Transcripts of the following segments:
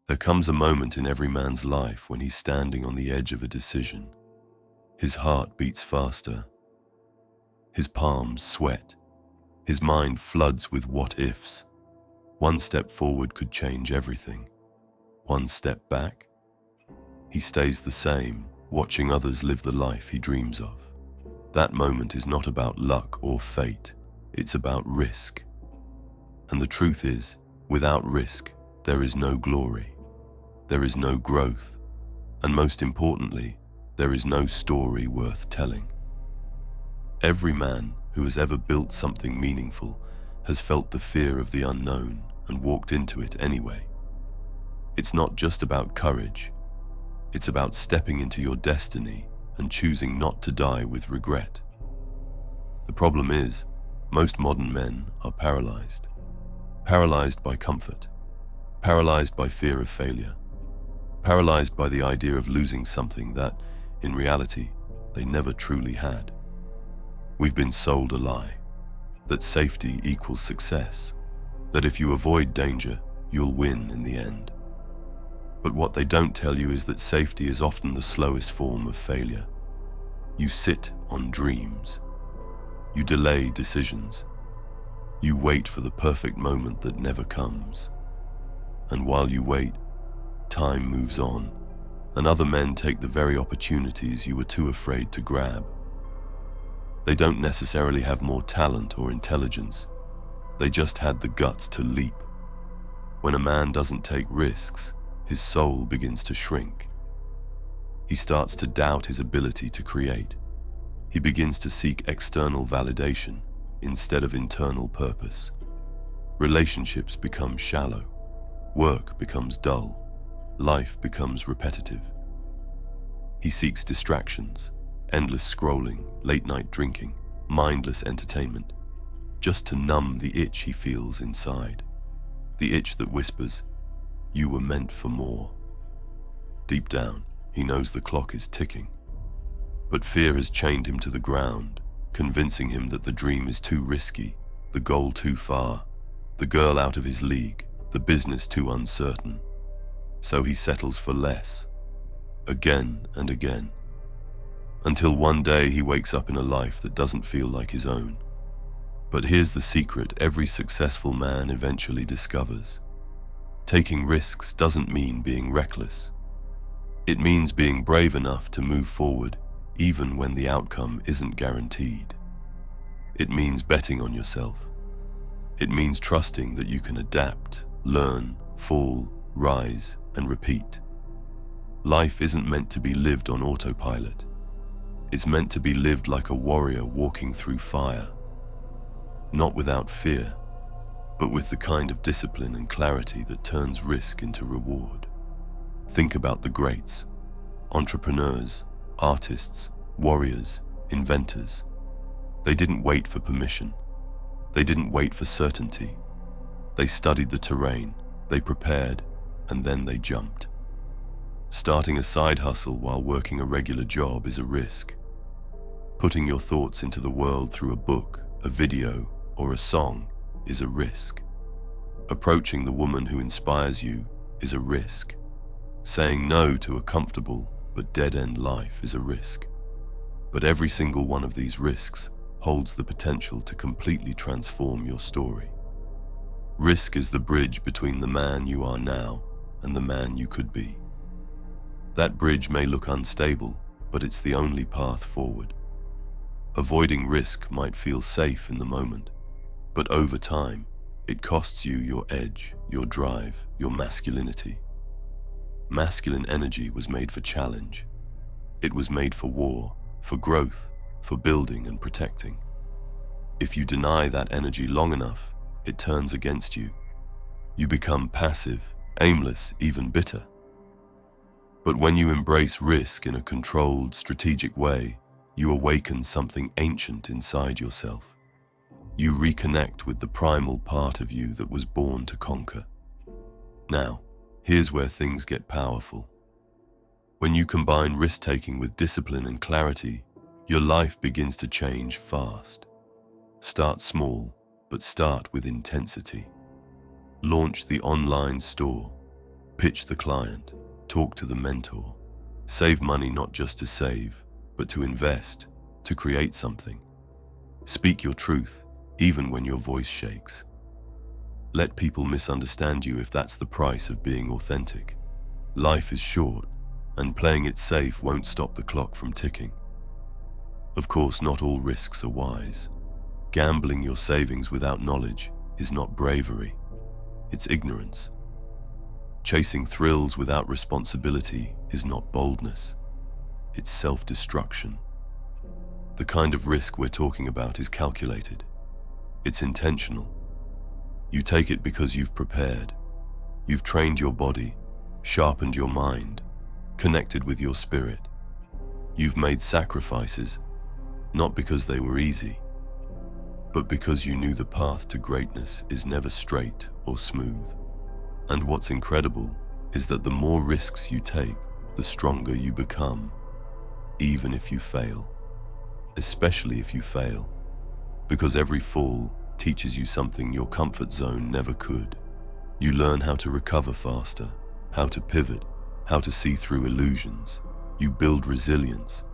There comes a moment in every man's life when he's standing on the edge of a decision. His heart beats faster. His palms sweat. His mind floods with what-ifs. One step forward could change everything. One step back, he stays the same, watching others live the life he dreams of. That moment is not about luck or fate. It's about risk. And the truth is, without risk, there is no glory. There is no growth. And most importantly, there is no story worth telling. Every man who has ever built something meaningful has felt the fear of the unknown and walked into it anyway. It's not just about courage. It's about stepping into your destiny and choosing not to die with regret. The problem is, most modern men are paralyzed. Paralyzed by comfort. Paralyzed by fear of failure. Paralyzed by the idea of losing something that, in reality, they never truly had. We've been sold a lie, that safety equals success, that if you avoid danger, you'll win in the end. But what they don't tell you is that safety is often the slowest form of failure. You sit on dreams. You delay decisions. You wait for the perfect moment that never comes. And while you wait, time moves on, and other men take the very opportunities you were too afraid to grab. They don't necessarily have more talent or intelligence. They just had the guts to leap. When a man doesn't take risks, his soul begins to shrink. He starts to doubt his ability to create. He begins to seek external validation instead of internal purpose. Relationships become shallow. Work becomes dull. Life becomes repetitive. He seeks distractions, endless scrolling, late-night drinking, mindless entertainment, just to numb the itch he feels inside. The itch that whispers, "You were meant for more." Deep down, he knows the clock is ticking. But fear has chained him to the ground, convincing him that the dream is too risky, the goal too far, the girl out of his league, the business too uncertain. So he settles for less, again and again, until one day he wakes up in a life that doesn't feel like his own. But here's the secret every successful man eventually discovers. Taking risks doesn't mean being reckless. It means being brave enough to move forward even when the outcome isn't guaranteed. It means betting on yourself. It means trusting that you can adapt, learn, fall, rise, and repeat. Life isn't meant to be lived on autopilot. It's meant to be lived like a warrior walking through fire. Not without fear, but with the kind of discipline and clarity that turns risk into reward. Think about the greats, entrepreneurs, artists, warriors, inventors. They didn't wait for permission. They didn't wait for certainty. They studied the terrain, they prepared, and then they jumped. Starting a side hustle while working a regular job is a risk. Putting your thoughts into the world through a book, a video, or a song is a risk. Approaching the woman who inspires you is a risk. Saying no to a comfortable but dead-end life is a risk. But every single one of these risks holds the potential to completely transform your story. Risk is the bridge between the man you are now and the man you could be. That bridge may look unstable, but it's the only path forward. Avoiding risk might feel safe in the moment, but over time, it costs you your edge, your drive, your masculinity. Masculine energy was made for challenge. It was made for war, for growth, for building and protecting. If you deny that energy long enough, it turns against you. You become passive, aimless, even bitter. But when you embrace risk in a controlled, strategic way, you awaken something ancient inside yourself. You reconnect with the primal part of you that was born to conquer. Now, here's where things get powerful. When you combine risk-taking with discipline and clarity, your life begins to change fast. Start small, but start with intensity. Launch the online store. Pitch the client, talk to the mentor, save money not just to save, but to invest, to create something. Speak your truth, even when your voice shakes. Let people misunderstand you if that's the price of being authentic. Life is short, and playing it safe won't stop the clock from ticking. Of course, not all risks are wise. Gambling your savings without knowledge is not bravery, it's ignorance. Chasing thrills without responsibility is not boldness, it's self-destruction. The kind of risk we're talking about is calculated. It's intentional. You take it because you've prepared. You've trained your body, sharpened your mind, connected with your spirit. You've made sacrifices, not because they were easy, but because you knew the path to greatness is never straight or smooth. And what's incredible is that the more risks you take, the stronger you become, even if you fail. Especially if you fail, because every fall teaches you something your comfort zone never could. You learn how to recover faster, how to pivot, how to see through illusions. You build resilience.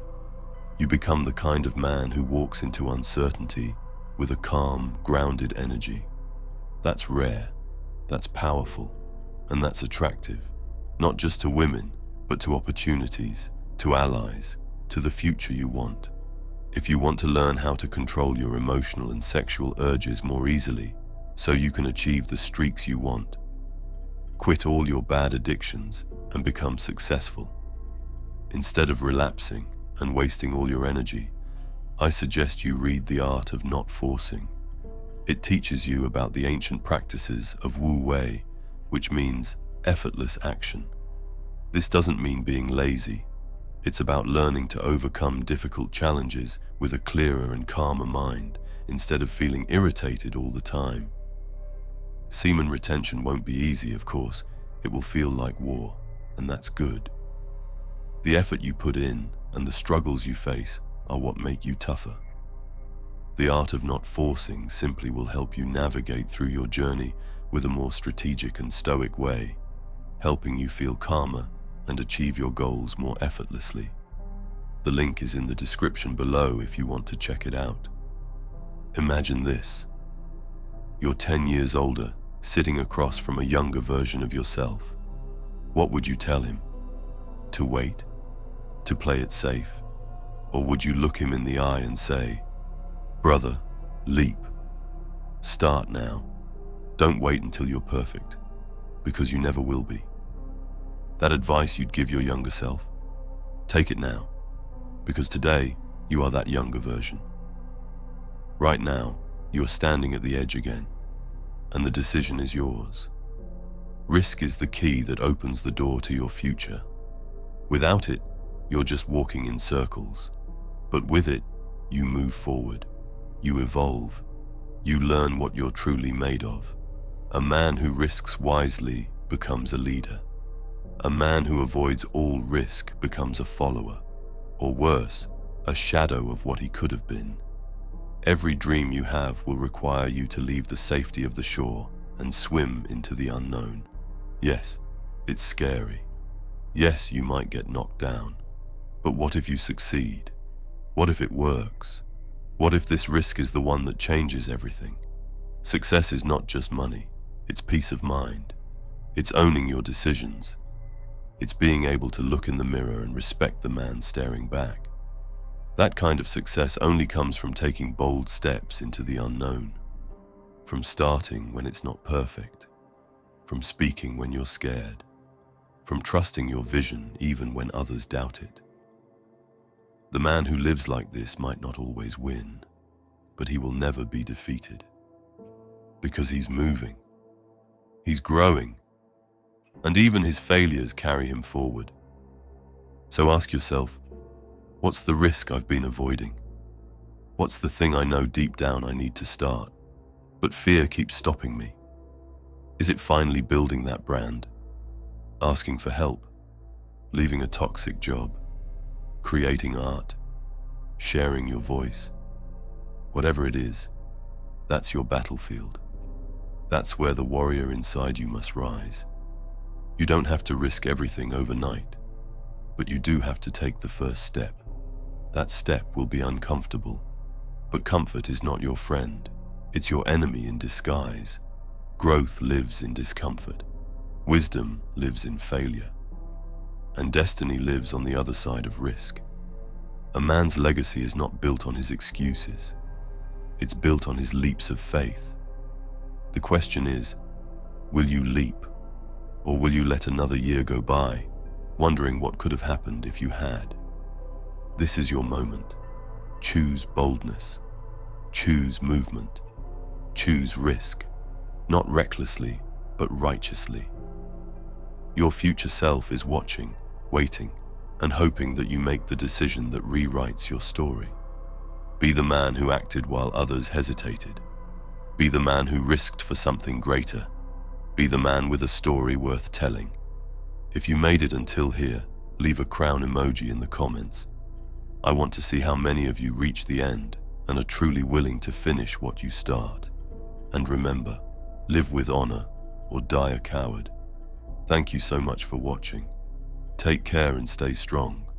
You become the kind of man who walks into uncertainty with a calm, grounded energy. That's rare, that's powerful, and that's attractive, not just to women, but to opportunities, to allies, to the future you want. If you want to learn how to control your emotional and sexual urges more easily, so you can achieve the streaks you want, quit all your bad addictions and become successful. Instead of relapsing and wasting all your energy, I suggest you read The Art of Not Forcing. It teaches you about the ancient practices of Wu Wei, which means effortless action. This doesn't mean being lazy. It's about learning to overcome difficult challenges with a clearer and calmer mind, instead of feeling irritated all the time. Semen retention won't be easy, of course. It will feel like war, and that's good. The effort you put in and the struggles you face are what make you tougher. The art of not forcing simply will help you navigate through your journey with a more strategic and stoic way, helping you feel calmer and achieve your goals more effortlessly. The link is in the description below if you want to check it out. Imagine this. You're 10 years older, sitting across from a younger version of yourself. What would you tell him? To wait? To play it safe? Or would you look him in the eye and say, "Brother, leap. Start now. Don't wait until you're perfect, because you never will be." That advice you'd give your younger self? Take it now, because today you are that younger version. Right now, you are standing at the edge again, and the decision is yours. Risk is the key that opens the door to your future. Without it, you're just walking in circles. But with it, you move forward, you evolve, you learn what you're truly made of. A man who risks wisely becomes a leader. A man who avoids all risk becomes a follower, or worse, a shadow of what he could have been. Every dream you have will require you to leave the safety of the shore and swim into the unknown. Yes, it's scary. Yes, you might get knocked down. But what if you succeed? What if it works? What if this risk is the one that changes everything? Success is not just money, it's peace of mind. It's owning your decisions. It's being able to look in the mirror and respect the man staring back. That kind of success only comes from taking bold steps into the unknown, from starting when it's not perfect, from speaking when you're scared, from trusting your vision even when others doubt it. The man who lives like this might not always win, but he will never be defeated, because he's moving, he's growing, and even his failures carry him forward. So ask yourself, what's the risk I've been avoiding? What's the thing I know deep down I need to start, but fear keeps stopping me? Is it finally building that brand? Asking for help? Leaving a toxic job? Creating art? Sharing your voice? Whatever it is, that's your battlefield. That's where the warrior inside you must rise. You don't have to risk everything overnight, but you do have to take the first step. That step will be uncomfortable, but comfort is not your friend. It's your enemy in disguise. Growth lives in discomfort. Wisdom lives in failure. And destiny lives on the other side of risk. A man's legacy is not built on his excuses. It's built on his leaps of faith. The question is, will you leap, or will you let another year go by, wondering what could have happened if you had? This is your moment. Choose boldness. Choose movement. Choose risk. Not recklessly, but righteously. Your future self is watching, waiting, and hoping that you make the decision that rewrites your story. Be the man who acted while others hesitated. Be the man who risked for something greater. Be the man with a story worth telling. If you made it until here, leave a crown emoji in the comments. I want to see how many of you reach the end and are truly willing to finish what you start. And remember, live with honor or die a coward. Thank you so much for watching. Take care and stay strong.